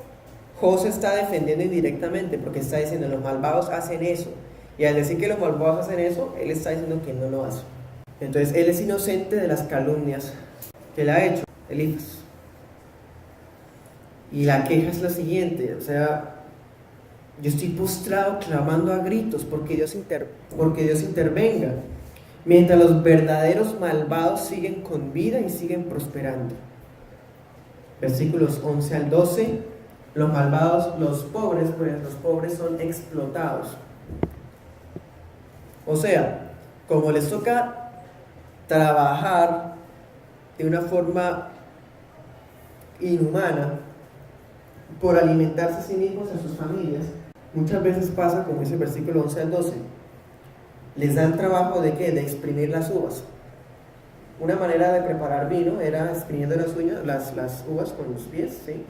Job se está defendiendo indirectamente, porque está diciendo: los malvados hacen eso. Y al decir que los malvados hacen eso, él está diciendo que no lo hace. Entonces él es inocente de las calumnias que le ha hecho Elifaz. Y la queja es la siguiente: o sea, yo estoy postrado clamando a gritos porque Dios intervenga, mientras los verdaderos malvados siguen con vida y siguen prosperando. Versículos 11 al 12. Los malvados, los pobres son explotados. O sea, como les toca trabajar de una forma inhumana por alimentarse a sí mismos y a sus familias, muchas veces pasa, como dice el versículo 11 al 12, les dan trabajo de ¿qué? De exprimir las uvas. Una manera de preparar vino era exprimiendo las uvas con los pies, ¿sí?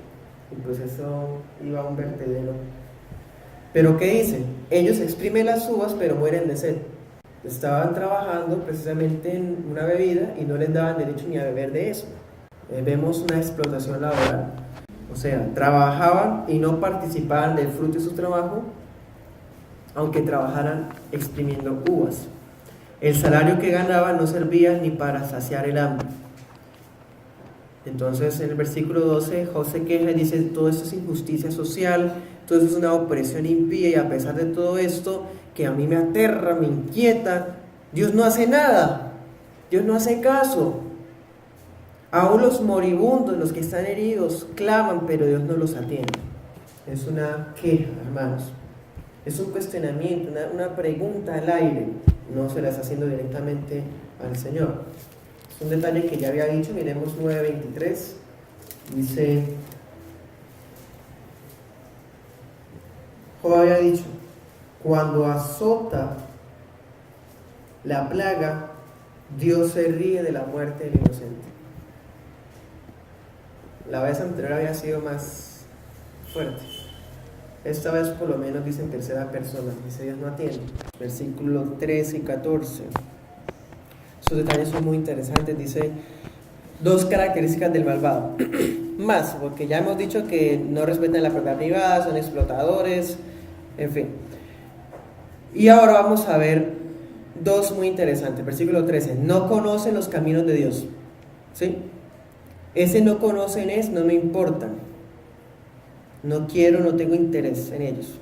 Y pues eso iba a un vertedero. Pero ¿qué dicen? Ellos exprimen las uvas pero mueren de sed. Estaban trabajando precisamente en una bebida y no les daban derecho ni a beber de eso. Vemos una explotación laboral. O sea, trabajaban y no participaban del fruto de su trabajo, aunque trabajaran exprimiendo uvas. El salario que ganaban no servía ni para saciar el hambre. Entonces en el versículo 12 Job se queja y dice: todo esto es injusticia social, todo esto es una opresión impía, y a pesar de todo esto que a mí me aterra, me inquieta, Dios no hace nada, Dios no hace caso. Aún los moribundos, los que están heridos, claman, pero Dios no los atiende. Es una queja, hermanos. Es un cuestionamiento, una pregunta al aire. No se la está haciendo directamente al Señor. Es un detalle que ya había dicho. Miremos 9:23. Dice: Job había dicho, cuando azota la plaga, Dios se ríe de la muerte del inocente. La vez anterior había sido más fuerte. Esta vez por lo menos dice en tercera persona, dice Dios no atiende. Versículos 13 y 14. Esos detalles son muy interesantes. Dice dos características del malvado. Más, porque ya hemos dicho que no respetan la propiedad privada, son explotadores, en fin. Y ahora vamos a ver dos muy interesantes. Versículo 13. No conocen los caminos de Dios. ¿Sí? Ese no conocen es, no me importan. No quiero, no tengo interés en ellos.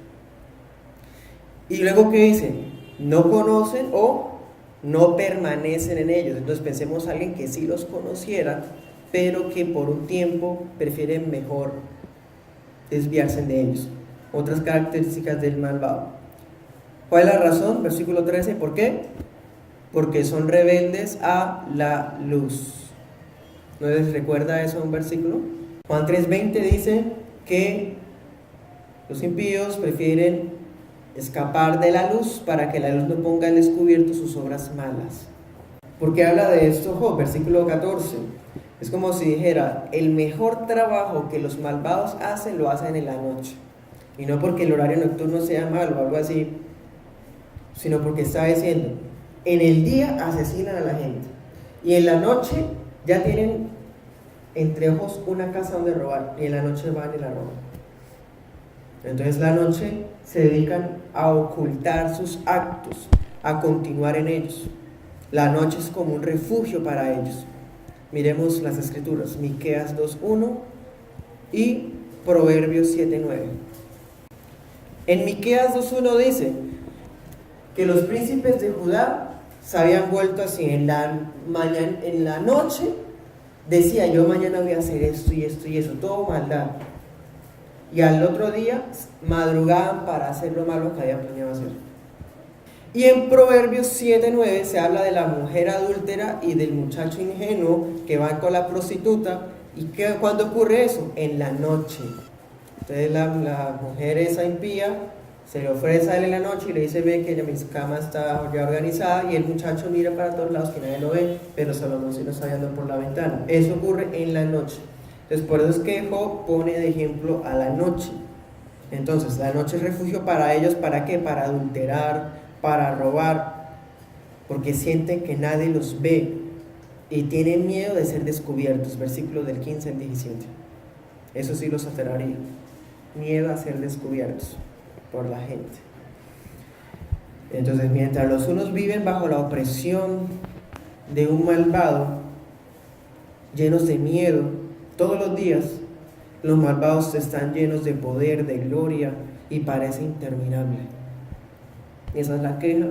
Y luego, ¿qué dice? No conocen o no permanecen en ellos. Entonces pensemos a alguien que sí los conociera, pero que por un tiempo prefieren mejor desviarse de ellos. Otras características del malvado. ¿Cuál es la razón? Versículo 13. ¿Por qué? Porque son rebeldes a la luz. ¿No les recuerda eso un versículo? Juan 3:20 dice que los impíos prefieren escapar de la luz para que la luz no ponga al descubierto sus obras malas. ¿Por qué habla de esto Job? Versículo 14. Es como si dijera, el mejor trabajo que los malvados hacen, lo hacen en la noche. Y no porque el horario nocturno sea malo o algo así, sino porque está diciendo, en el día asesinan a la gente y en la noche ya tienen entre ojos una casa donde robar, y en la noche van y la roban. Entonces la noche se dedican a ocultar sus actos, a continuar en ellos. La noche es como un refugio para ellos. Miremos las escrituras, Miqueas 2:1 y Proverbios 7:9. En Miqueas 2:1 dice que los príncipes de Judá se habían vuelto así. En la noche decía, yo mañana voy a hacer esto y esto y eso, todo maldad. Y al otro día madrugaban para hacer lo malo que habían planeado hacer. Y en Proverbios 7:9 se habla de la mujer adúltera y del muchacho ingenuo que va con la prostituta. ¿Y cuándo ocurre eso? En la noche. Entonces la mujer esa impía se le ofrece a él en la noche y le dice, ve que ya mi cama está ya organizada, y el muchacho mira para todos lados que nadie lo ve, pero Salomón sí lo está viendo por la ventana. Eso ocurre en la noche. Entonces por eso es que Job pone de ejemplo a la noche. Entonces la noche es refugio para ellos. ¿Para qué? Para adulterar, para robar, porque sienten que nadie los ve y tienen miedo de ser descubiertos. Versículos del 15 al 17. Eso sí los aterraría. Miedo a ser descubiertos por la gente. Entonces, mientras los unos viven bajo la opresión de un malvado, llenos de miedo todos los días, los malvados están llenos de poder, de gloria, y parece interminable. Esa es la queja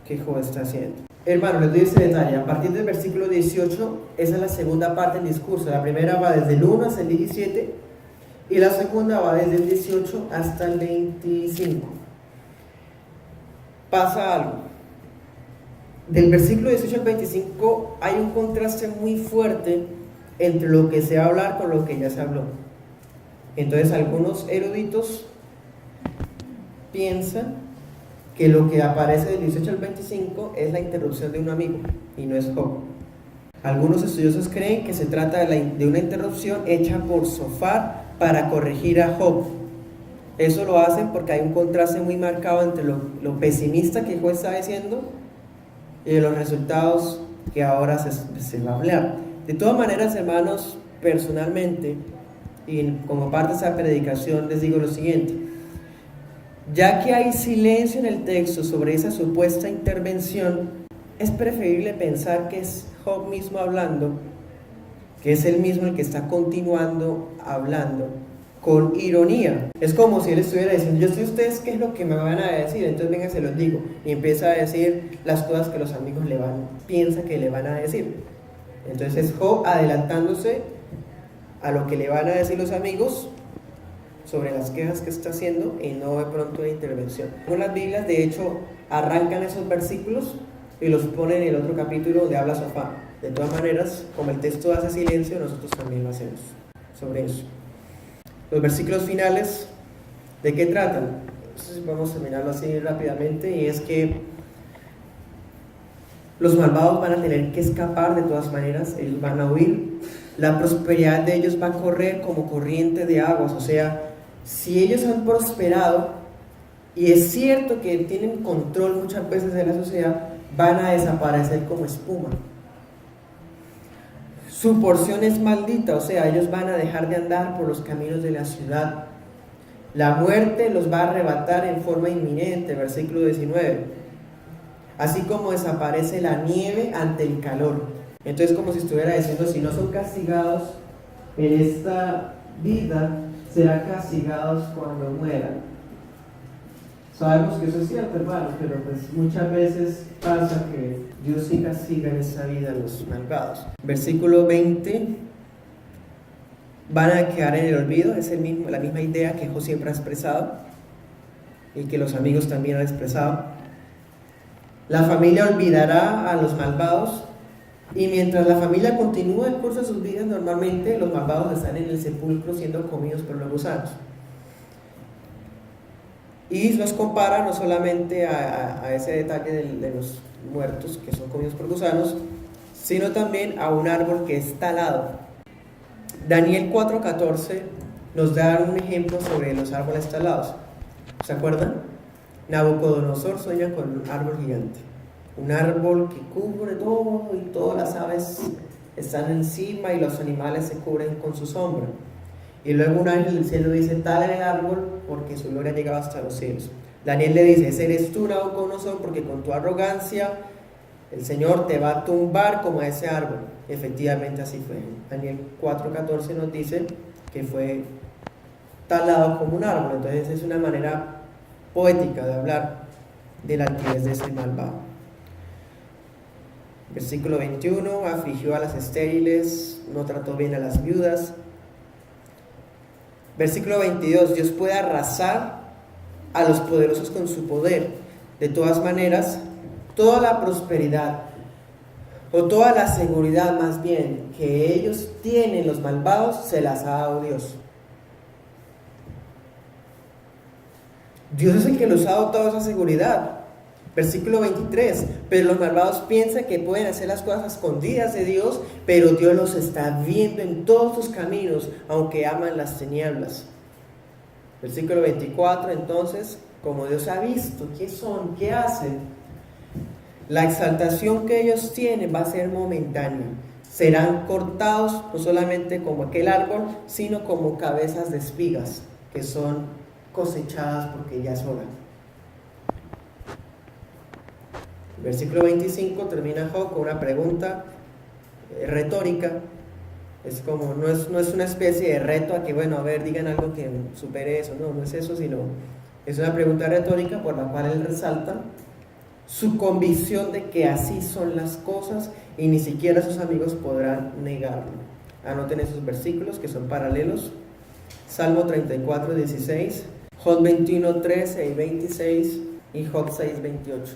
que Job está haciendo. Hermano, les doy ese detalle. A partir del versículo 18, esa es la segunda parte del discurso. La primera va desde el 1 hasta el 17, y la segunda va desde el 18 hasta el 25. Pasa algo. Del versículo 18 al 25 hay un contraste muy fuerte entre lo que se va a hablar con lo que ya se habló. Entonces algunos eruditos piensan que lo que aparece del 18 al 25 es la interrupción de un amigo y no es Job. Algunos estudiosos creen que se trata de una interrupción hecha por Zofar para corregir a Job. Eso lo hacen porque hay un contraste muy marcado entre lo pesimista que Job está diciendo y los resultados que ahora se va a hablar. De todas maneras, hermanos, personalmente, y como parte de esa predicación, les digo lo siguiente: ya que hay silencio en el texto sobre esa supuesta intervención, es preferible pensar que es Job mismo hablando, que es él mismo el que está continuando hablando con ironía. Es como si él estuviera diciendo: yo sé ustedes qué es lo que me van a decir, entonces venga, se los digo. Y empieza a decir las cosas que los amigos piensa que le van a decir. Entonces es Job adelantándose a lo que le van a decir los amigos sobre las quejas que está haciendo y no de pronto de intervención. Con las Biblias, de hecho, arrancan esos versículos y los ponen en el otro capítulo donde habla Zofar. De todas maneras, como el texto hace silencio, nosotros también lo hacemos sobre eso. Los versículos finales, ¿de qué tratan? Entonces vamos a terminarlo así rápidamente, y es que los malvados van a tener que escapar de todas maneras, ellos van a huir. La prosperidad de ellos va a correr como corriente de aguas, o sea, si ellos han prosperado, y es cierto que tienen control muchas veces de la sociedad, van a desaparecer como espuma. Su porción es maldita, o sea, ellos van a dejar de andar por los caminos de la ciudad. La muerte los va a arrebatar en forma inminente, versículo 19. Así como desaparece la nieve ante el calor. Entonces, como si estuviera diciendo: si no son castigados en esta vida, serán castigados cuando mueran. Sabemos que eso es cierto, hermanos, pero pues muchas veces pasa que Dios sí castiga en esta vida a los malvados. Versículo 20: van a quedar en el olvido. Es la misma idea que Job siempre ha expresado y que los amigos también han expresado. La familia olvidará a los malvados, y mientras la familia continúa el curso de sus vidas, normalmente los malvados están en el sepulcro siendo comidos por los gusanos. Y los compara no solamente a ese detalle de los muertos que son comidos por gusanos, sino también a un árbol que es talado. Daniel 4:14 nos da un ejemplo sobre los árboles talados. ¿Se acuerdan? Nabucodonosor sueña con un árbol gigante, un árbol que cubre todo y todas las aves están encima y los animales se cubren con su sombra. Y luego un ángel del cielo dice: tala el árbol porque su gloria ha llegado hasta los cielos. Daniel le dice: ese eres tú, Nabucodonosor, porque con tu arrogancia el Señor te va a tumbar como a ese árbol. Efectivamente así fue. Daniel 4:14 nos dice que fue talado como un árbol. Entonces es una manera poética de hablar de la altivez de ese malvado. Versículo 21: afligió a las estériles, no trató bien a las viudas. Versículo 22: Dios puede arrasar a los poderosos con su poder. De todas maneras, toda la prosperidad, o toda la seguridad más bien, que ellos tienen, los malvados, se las ha dado Dios. Dios es el que los ha dado toda esa seguridad. Versículo 23: pero los malvados piensan que pueden hacer las cosas escondidas de Dios, pero Dios los está viendo en todos sus caminos, aunque aman las tinieblas. Versículo 24: entonces, como Dios ha visto qué son, qué hacen, la exaltación que ellos tienen va a ser momentánea. Serán cortados no solamente como aquel árbol, sino como cabezas de espigas que son cosechadas porque ya es hora. Versículo 25 termina Job con una pregunta retórica. Es como, no es una especie de reto a que, bueno, a ver, digan algo que supere eso. No es eso, sino es una pregunta retórica por la cual él resalta su convicción de que así son las cosas y ni siquiera sus amigos podrán negarlo. Anoten esos versículos que son paralelos: Salmo 34:16, Job 21:13 y 26 y Job 6:28.